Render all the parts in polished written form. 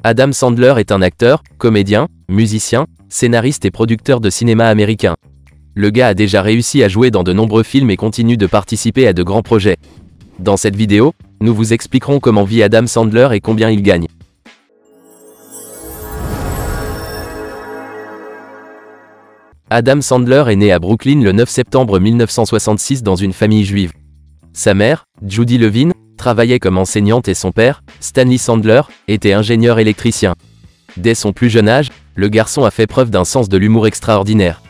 Adam Sandler est un acteur, comédien, musicien, scénariste et producteur de cinéma américain. Le gars a déjà réussi à jouer dans de nombreux films et continue de participer à de grands projets. Dans cette vidéo, nous vous expliquerons comment vit Adam Sandler et combien il gagne. Adam Sandler est né à Brooklyn le 9 septembre 1966 dans une famille juive. Sa mère, Judy Levine, travaillait comme enseignante et son père, Stanley Sandler, était ingénieur électricien. Dès son plus jeune âge, le garçon a fait preuve d'un sens de l'humour extraordinaire.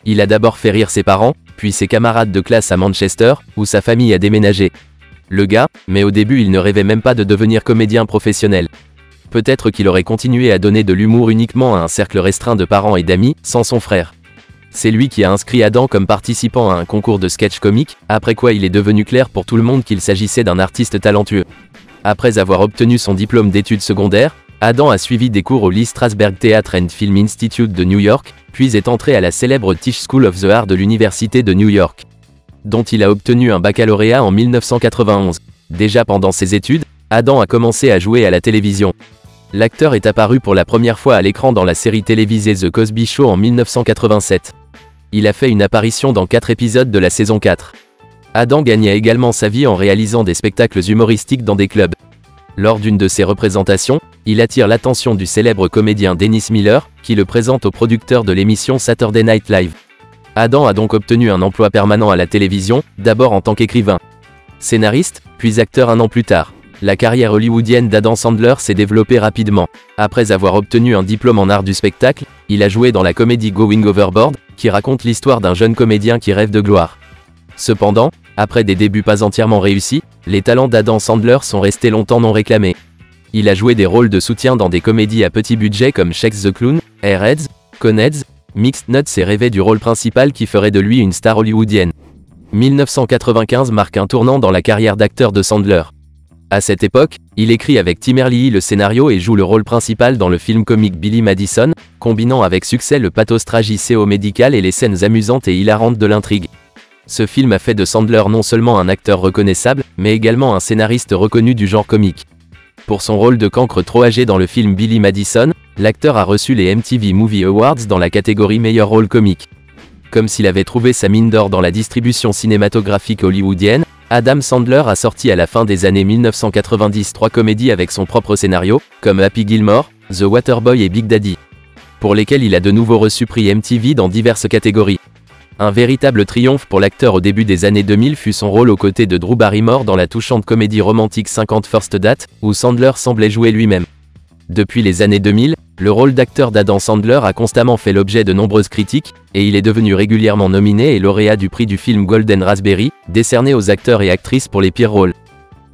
Il a d'abord fait rire ses parents, puis ses camarades de classe à Manchester, où sa famille a déménagé. Le gars, mais au début il ne rêvait même pas de devenir comédien professionnel. Peut-être qu'il aurait continué à donner de l'humour uniquement à un cercle restreint de parents et d'amis, sans son frère. C'est lui qui a inscrit Adam comme participant à un concours de sketch comique, après quoi il est devenu clair pour tout le monde qu'il s'agissait d'un artiste talentueux. Après avoir obtenu son diplôme d'études secondaires, Adam a suivi des cours au Lee Strasberg Theatre and Film Institute de New York, puis est entré à la célèbre Tisch School of the Art de l'Université de New York, dont il a obtenu un baccalauréat en 1991. Déjà pendant ses études, Adam a commencé à jouer à la télévision. L'acteur est apparu pour la première fois à l'écran dans la série télévisée The Cosby Show en 1987. Il a fait une apparition dans 4 épisodes de la saison 4. Adam gagna également sa vie en réalisant des spectacles humoristiques dans des clubs. Lors d'une de ses représentations, il attire l'attention du célèbre comédien Dennis Miller, qui le présente au producteur de l'émission Saturday Night Live. Adam a donc obtenu un emploi permanent à la télévision, d'abord en tant qu'écrivain, scénariste, puis acteur un an plus tard. La carrière hollywoodienne d'Adam Sandler s'est développée rapidement. Après avoir obtenu un diplôme en art du spectacle, il a joué dans la comédie Going Overboard, qui raconte l'histoire d'un jeune comédien qui rêve de gloire. Cependant, après des débuts pas entièrement réussis, les talents d'Adam Sandler sont restés longtemps non réclamés. Il a joué des rôles de soutien dans des comédies à petit budget comme Shakes the Clown, Airheads, Coneheads, Mixed Nuts et rêvait du rôle principal qui ferait de lui une star hollywoodienne. 1995 marque un tournant dans la carrière d'acteur de Sandler. À cette époque, il écrit avec Tim Herlihy le scénario et joue le rôle principal dans le film comique Billy Madison, combinant avec succès le pathos tragicéo-médical et les scènes amusantes et hilarantes de l'intrigue. Ce film a fait de Sandler non seulement un acteur reconnaissable, mais également un scénariste reconnu du genre comique. Pour son rôle de cancre trop âgé dans le film Billy Madison, l'acteur a reçu les MTV Movie Awards dans la catégorie meilleur rôle comique. Comme s'il avait trouvé sa mine d'or dans la distribution cinématographique hollywoodienne, Adam Sandler a sorti à la fin des années 1990 3 comédies avec son propre scénario, comme Happy Gilmore, The Waterboy et Big Daddy, pour lesquelles il a de nouveau reçu prix MTV dans diverses catégories. Un véritable triomphe pour l'acteur au début des années 2000 fut son rôle aux côtés de Drew Barrymore dans la touchante comédie romantique 50 First Dates, où Sandler semblait jouer lui-même. Depuis les années 2000, le rôle d'acteur d'Adam Sandler a constamment fait l'objet de nombreuses critiques, et il est devenu régulièrement nominé et lauréat du prix du film Golden Raspberry, décerné aux acteurs et actrices pour les pires rôles.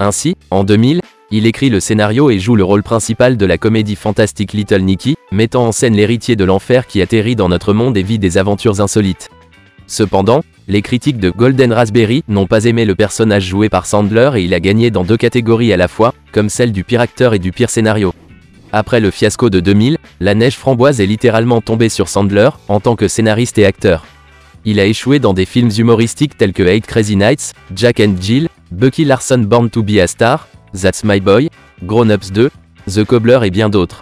Ainsi, en 2000, il écrit le scénario et joue le rôle principal de la comédie fantastique Little Nicky, mettant en scène l'héritier de l'enfer qui atterrit dans notre monde et vit des aventures insolites. Cependant, les critiques de Golden Raspberry n'ont pas aimé le personnage joué par Sandler et il a gagné dans 2 catégories à la fois, comme celle du pire acteur et du pire scénario. Après le fiasco de 2000, la neige framboise est littéralement tombée sur Sandler, en tant que scénariste et acteur. Il a échoué dans des films humoristiques tels que 8 Crazy Nights, Jack and Jill, Bucky Larson Born to be a Star, That's My Boy, Grown Ups 2, The Cobbler et bien d'autres.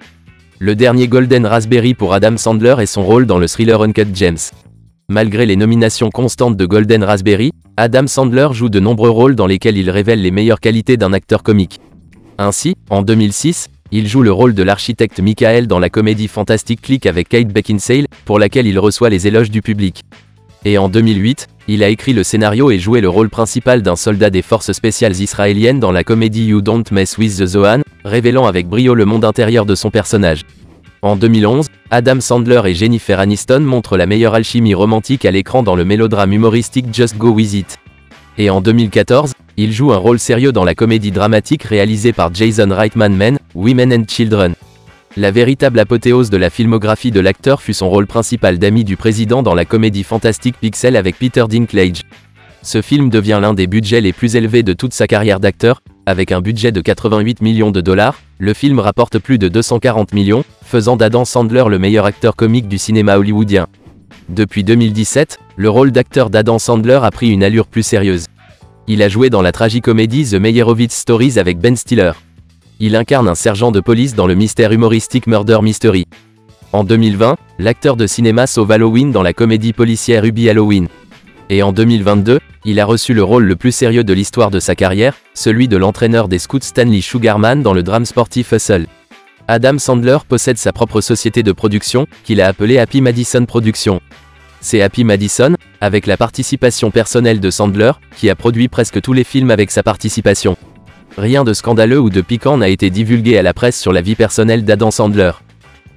Le dernier Golden Raspberry pour Adam Sandler est son rôle dans le thriller Uncut Gems. Malgré les nominations constantes de Golden Raspberry, Adam Sandler joue de nombreux rôles dans lesquels il révèle les meilleures qualités d'un acteur comique. Ainsi, en 2006, il joue le rôle de l'architecte Michael dans la comédie fantastique Click avec Kate Beckinsale, pour laquelle il reçoit les éloges du public. Et en 2008, il a écrit le scénario et joué le rôle principal d'un soldat des forces spéciales israéliennes dans la comédie You Don't Mess with the Zohan, révélant avec brio le monde intérieur de son personnage. En 2011, Adam Sandler et Jennifer Aniston montrent la meilleure alchimie romantique à l'écran dans le mélodrame humoristique Just Go With It. Et en 2014, il joue un rôle sérieux dans la comédie dramatique réalisée par Jason Reitman Men, Women and Children. La véritable apothéose de la filmographie de l'acteur fut son rôle principal d'ami du président dans la comédie fantastique Pixel avec Peter Dinklage. Ce film devient l'un des budgets les plus élevés de toute sa carrière d'acteur, avec un budget de 88 millions de dollars, le film rapporte plus de 240 millions, faisant d'Adam Sandler le meilleur acteur comique du cinéma hollywoodien. Depuis 2017, le rôle d'acteur d'Adam Sandler a pris une allure plus sérieuse. Il a joué dans la tragicomédie The Meyerowitz Stories avec Ben Stiller. Il incarne un sergent de police dans le mystère humoristique Murder Mystery. En 2020, l'acteur de cinéma sauve Halloween dans la comédie policière Hubie Halloween. Et en 2022, il a reçu le rôle le plus sérieux de l'histoire de sa carrière, celui de l'entraîneur des scouts Stanley Sugarman dans le drame sportif Hustle. Adam Sandler possède sa propre société de production, qu'il a appelée Happy Madison Productions. C'est Happy Madison, avec la participation personnelle de Sandler, qui a produit presque tous les films avec sa participation. Rien de scandaleux ou de piquant n'a été divulgué à la presse sur la vie personnelle d'Adam Sandler.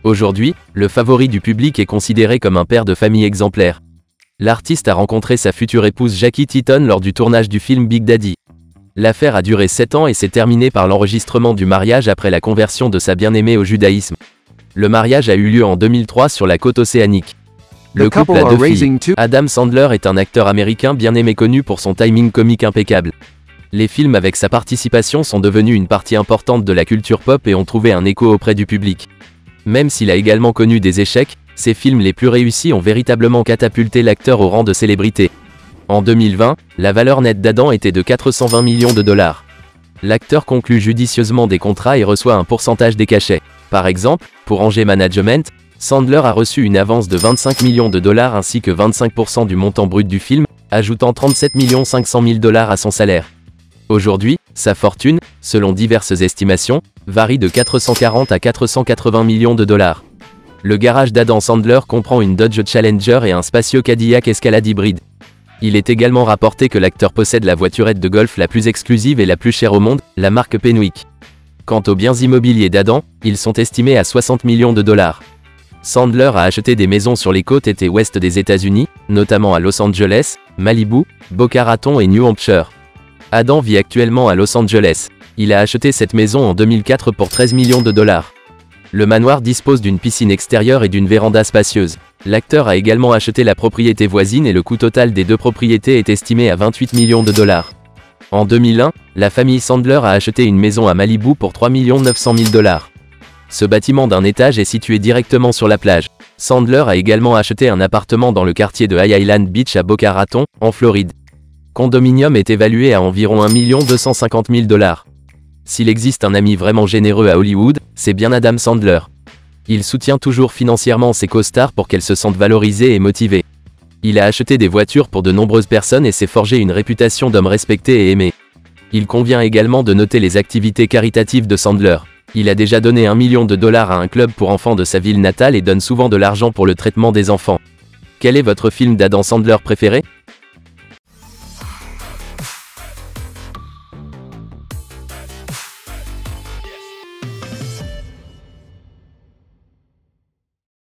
Aujourd'hui, le favori du public est considéré comme un père de famille exemplaire. L'artiste a rencontré sa future épouse Jackie Teaton lors du tournage du film Big Daddy. L'affaire a duré 7 ans et s'est terminée par l'enregistrement du mariage après la conversion de sa bien-aimée au judaïsme. Le mariage a eu lieu en 2003 sur la côte océanique. Le couple a 2 filles. Adam Sandler est un acteur américain bien aimé connu pour son timing comique impeccable. Les films avec sa participation sont devenus une partie importante de la culture pop et ont trouvé un écho auprès du public. Même s'il a également connu des échecs, ses films les plus réussis ont véritablement catapulté l'acteur au rang de célébrité. En 2020, la valeur nette d'Adam était de 420 millions de dollars. L'acteur conclut judicieusement des contrats et reçoit un pourcentage des cachets. Par exemple, pour Anger Management, Sandler a reçu une avance de 25 millions de dollars ainsi que 25% du montant brut du film, ajoutant 37 500 000 dollars à son salaire. Aujourd'hui, sa fortune, selon diverses estimations, varie de 440 à 480 millions de dollars. Le garage d'Adam Sandler comprend une Dodge Challenger et un spacieux Cadillac Escalade hybride. Il est également rapporté que l'acteur possède la voiturette de golf la plus exclusive et la plus chère au monde, la marque Penwick. Quant aux biens immobiliers d'Adam, ils sont estimés à 60 millions de dollars. Sandler a acheté des maisons sur les côtes est et ouest des États-Unis, notamment à Los Angeles, Malibu, Boca Raton et New Hampshire. Adam vit actuellement à Los Angeles. Il a acheté cette maison en 2004 pour 13 millions de dollars. Le manoir dispose d'une piscine extérieure et d'une véranda spacieuse. L'acteur a également acheté la propriété voisine et le coût total des 2 propriétés est estimé à 28 millions de dollars. En 2001, la famille Sandler a acheté une maison à Malibu pour 3 900 000 dollars. Ce bâtiment d'un étage est situé directement sur la plage. Sandler a également acheté un appartement dans le quartier de High Island Beach à Boca Raton, en Floride. Condominium est évalué à environ 1 250 000 dollars. S'il existe un ami vraiment généreux à Hollywood, c'est bien Adam Sandler. Il soutient toujours financièrement ses co-stars pour qu'elles se sentent valorisées et motivées. Il a acheté des voitures pour de nombreuses personnes et s'est forgé une réputation d'homme respecté et aimé. Il convient également de noter les activités caritatives de Sandler. Il a déjà donné 1 million de dollars à un club pour enfants de sa ville natale et donne souvent de l'argent pour le traitement des enfants. Quel est votre film d'Adam Sandler préféré ?